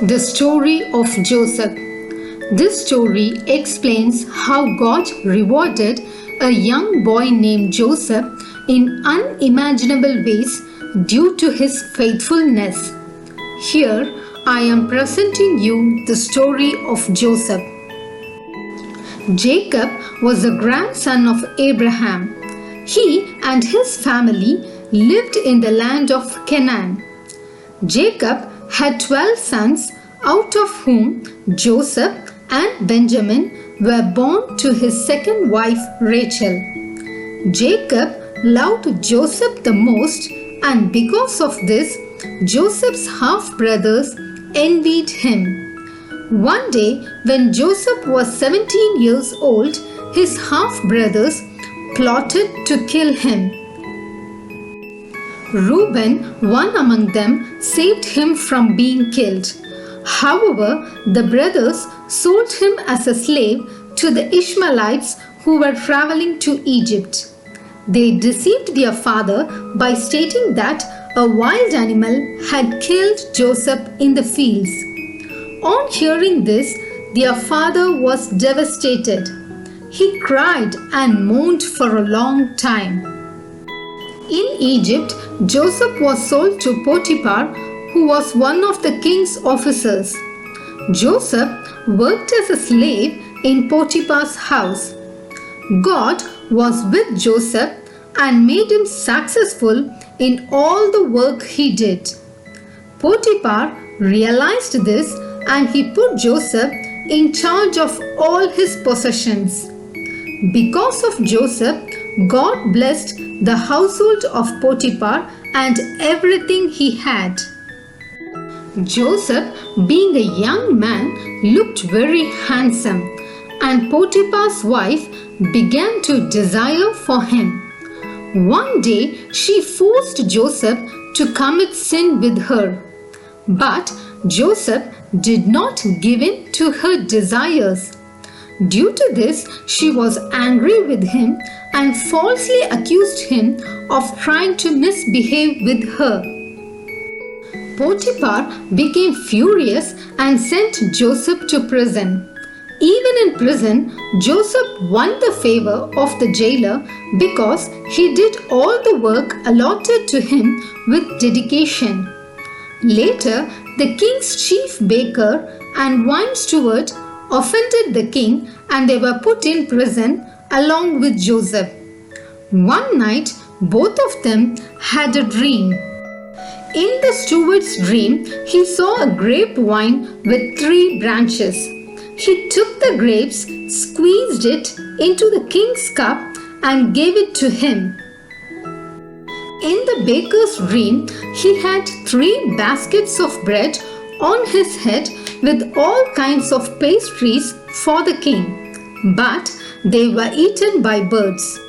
The story of Joseph. This story explains how God rewarded a young boy named Joseph in unimaginable ways due to his faithfulness. Here I am presenting you the story of Joseph. Jacob was the grandson of Abraham. He and his family lived in the land of Canaan. Jacob had 12 sons, out of whom Joseph and Benjamin were born to his second wife Rachel. Jacob loved Joseph the most, and because of this, Joseph's half-brothers envied him. One day, when Joseph was 17 years old, his half-brothers plotted to kill him. Reuben, one among them, saved him from being killed. However, the brothers sold him as a slave to the Ishmaelites who were traveling to Egypt. They deceived their father by stating that a wild animal had killed Joseph in the fields. On hearing this, their father was devastated. He cried and mourned for a long time. In Egypt, Joseph was sold to Potiphar, who was one of the king's officers. Joseph worked as a slave in Potiphar's house. God was with Joseph and made him successful in all the work he did. Potiphar realized this and he put Joseph in charge of all his possessions. Because of Joseph, God blessed the household of Potiphar and everything he had. Joseph, being a young man, looked very handsome, and Potiphar's wife began to desire for him. One day, she forced Joseph to commit sin with her. But Joseph did not give in to her desires. Due to this, she was angry with him and falsely accused him of trying to misbehave with her. Potiphar became furious and sent Joseph to prison. Even in prison, Joseph won the favor of the jailer because he did all the work allotted to him with dedication. Later, the king's chief baker and wine steward offended the king and they were put in prison along with Joseph. One night, both of them had a dream. In the steward's dream, he saw a grapevine with 3 branches. He took the grapes, squeezed it into the king's cup and gave it to him. In the baker's dream, he had 3 baskets of bread on his head with all kinds of pastries for the king, but they were eaten by birds.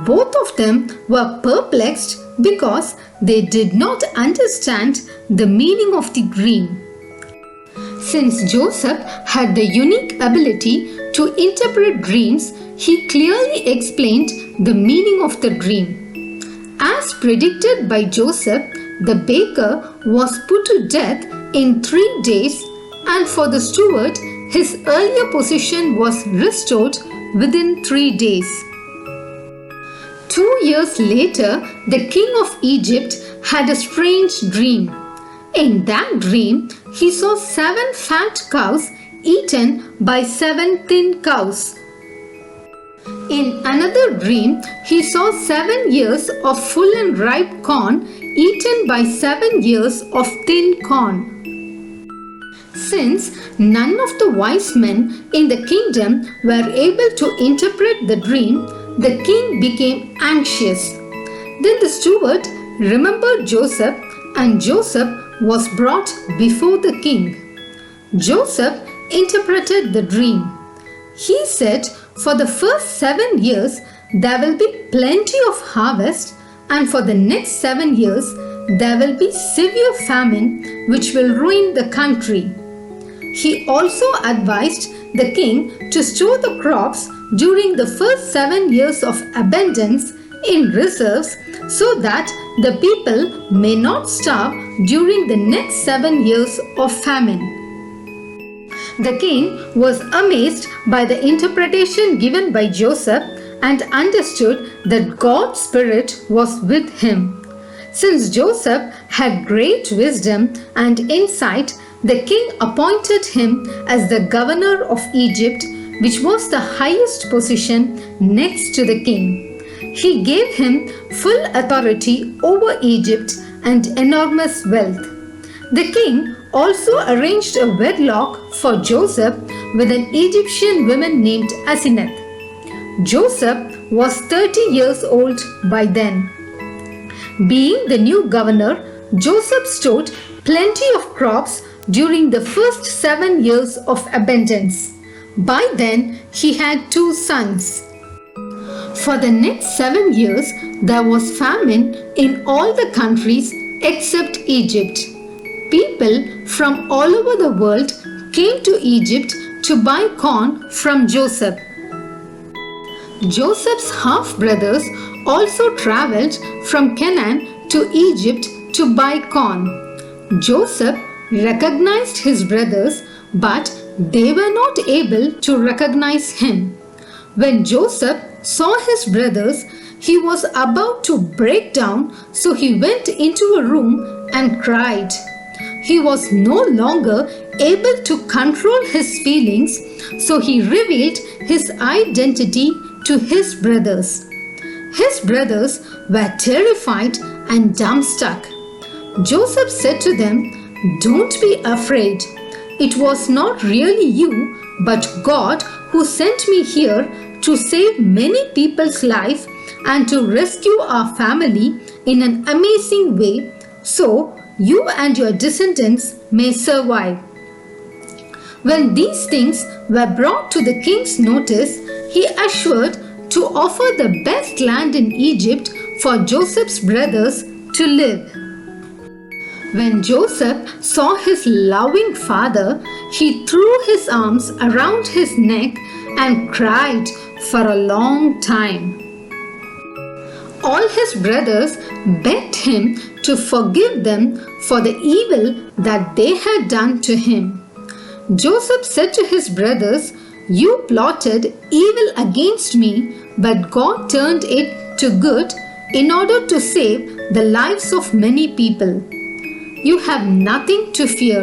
Both of them were perplexed because they did not understand the meaning of the dream. Since Joseph had the unique ability to interpret dreams, he clearly explained the meaning of the dream. As predicted by Joseph, the baker was put to death in 3 days, and for the steward, his earlier position was restored within 3 days. 2 years later, the king of Egypt had a strange dream. In that dream, he saw 7 fat cows eaten by 7 thin cows. In another dream, he saw 7 years of full and ripe corn eaten by 7 years of thin corn. Since none of the wise men in the kingdom were able to interpret the dream, the king became anxious. Then the steward remembered Joseph, and Joseph was brought before the king. Joseph interpreted the dream. He said, "For the first 7 years there will be plenty of harvest, and for the next 7 years there will be severe famine which will ruin the country." He also advised the king to store the crops during the first 7 years of abundance in reserves so that the people may not starve during the next 7 years of famine. The king was amazed by the interpretation given by Joseph and understood that God's Spirit was with him. Since Joseph had great wisdom and insight, the king appointed him as the governor of Egypt, which was the highest position next to the king. He gave him full authority over Egypt and enormous wealth. The king also arranged a wedlock for Joseph with an Egyptian woman named Asenath. Joseph was 30 years old by then. Being the new governor, Joseph stored plenty of crops during the first 7 years of abundance. By then, he had 2 sons. For the next 7 years, there was famine in all the countries except Egypt. People from all over the world came to Egypt to buy corn from Joseph. Joseph's half-brothers also traveled from Canaan to Egypt to buy corn. Joseph recognized his brothers, but they were not able to recognize him. When Joseph saw his brothers, he was about to break down, so he went into a room and cried. He was no longer able to control his feelings, so he revealed his identity to his brothers. His brothers were terrified and dumbstruck. Joseph said to them, "Don't be afraid. It was not really you, but God who sent me here to save many people's life and to rescue our family in an amazing way, so you and your descendants may survive." When these things were brought to the king's notice, he assured to offer the best land in Egypt for Joseph's brothers to live. When Joseph saw his loving father, he threw his arms around his neck and cried for a long time. All his brothers begged him to forgive them for the evil that they had done to him. Joseph said to his brothers, "You plotted evil against me, but God turned it to good in order to save the lives of many people. You have nothing to fear.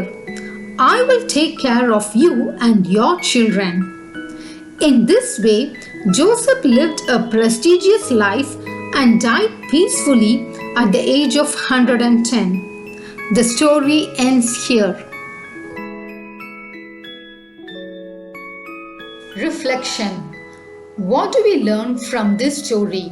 I will take care of you and your children." In this way, Joseph lived a prestigious life and died peacefully at the age of 110. The story ends here. Reflection. What do we learn from this story?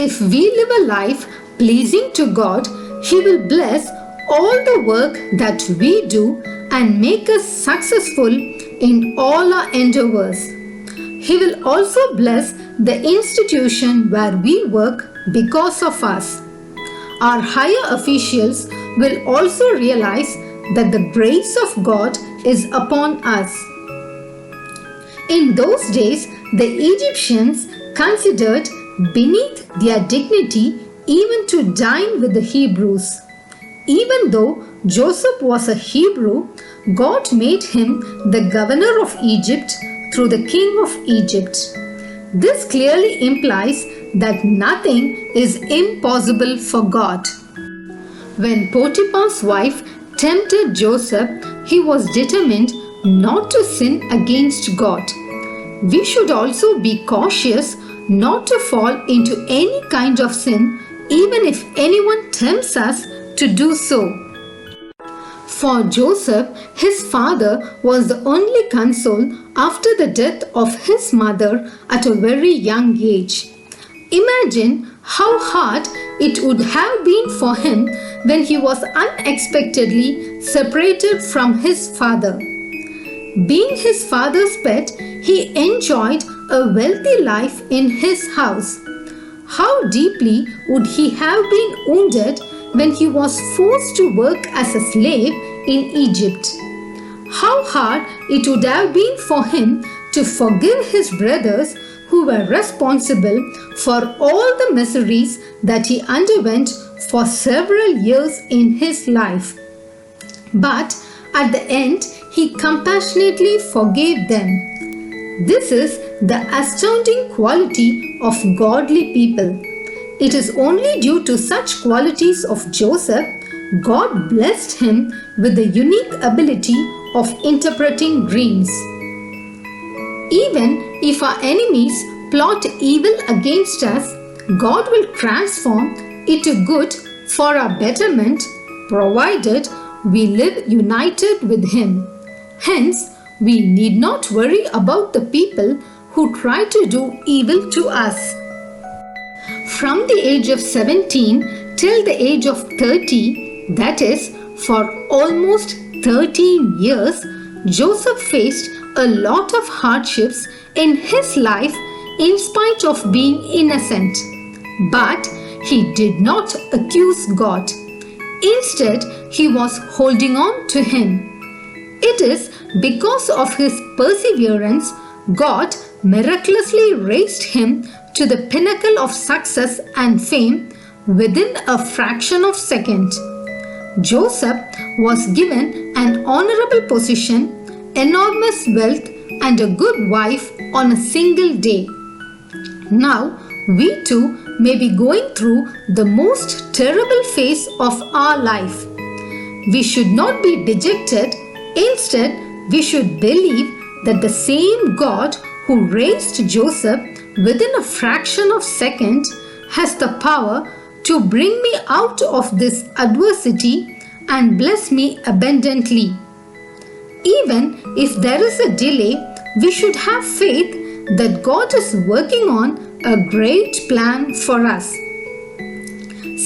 If we live a life pleasing to God, He will bless all the work that we do and make us successful in all our endeavors. He will also bless the institution where we work because of us. Our higher officials will also realize that the grace of God is upon us. In those days, the Egyptians considered beneath their dignity even to dine with the Hebrews. Even though Joseph was a Hebrew, God made him the governor of Egypt through the king of Egypt. This clearly implies that nothing is impossible for God. When Potiphar's wife tempted Joseph, he was determined not to sin against God. We should also be cautious not to fall into any kind of sin, even if anyone tempts us to do so. For Joseph, his father was the only console after the death of his mother at a very young age. Imagine how hard it would have been for him when he was unexpectedly separated from his father. Being his father's pet, he enjoyed a wealthy life in his house. How deeply would he have been wounded when he was forced to work as a slave in Egypt? How hard it would have been for him to forgive his brothers who were responsible for all the miseries that he underwent for several years in his life. But At the end, he compassionately forgave them. This is the astounding quality of godly people. It is only due to such qualities of Joseph God blessed him with the unique ability of interpreting dreams. Even if our enemies plot evil against us, God will transform it to good for our betterment, provided we live united with Him. Hence, we need not worry about the people who try to do evil to us. From the age of 17 till the age of 30, that is, for almost 13 years, Joseph faced a lot of hardships in his life in spite of being innocent. But he did not accuse God. Instead, he was holding on to Him. It is because of his perseverance, God miraculously raised him to the pinnacle of success and fame within a fraction of a second. Joseph was given an honorable position, enormous wealth, and a good wife on a single day. Now, we too may be going through the most terrible phase of our life. We should not be dejected. Instead, we should believe that the same God who raised Joseph within a fraction of a second has the power to bring me out of this adversity and bless me abundantly. Even if there is a delay, we should have faith that God is working on a great plan for us.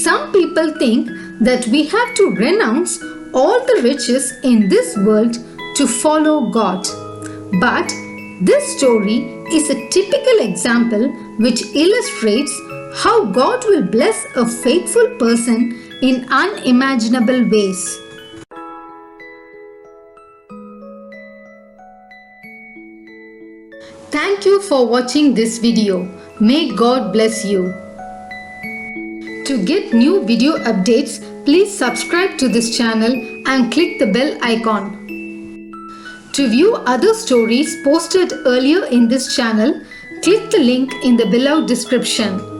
Some people think that we have to renounce all the riches in this world to follow God. But this story is a typical example which illustrates how God will bless a faithful person in unimaginable ways. Thank you for watching this video. May God bless you. To get new video updates, please subscribe to this channel and click the bell icon. To view other stories posted earlier in this channel, click the link in the below description.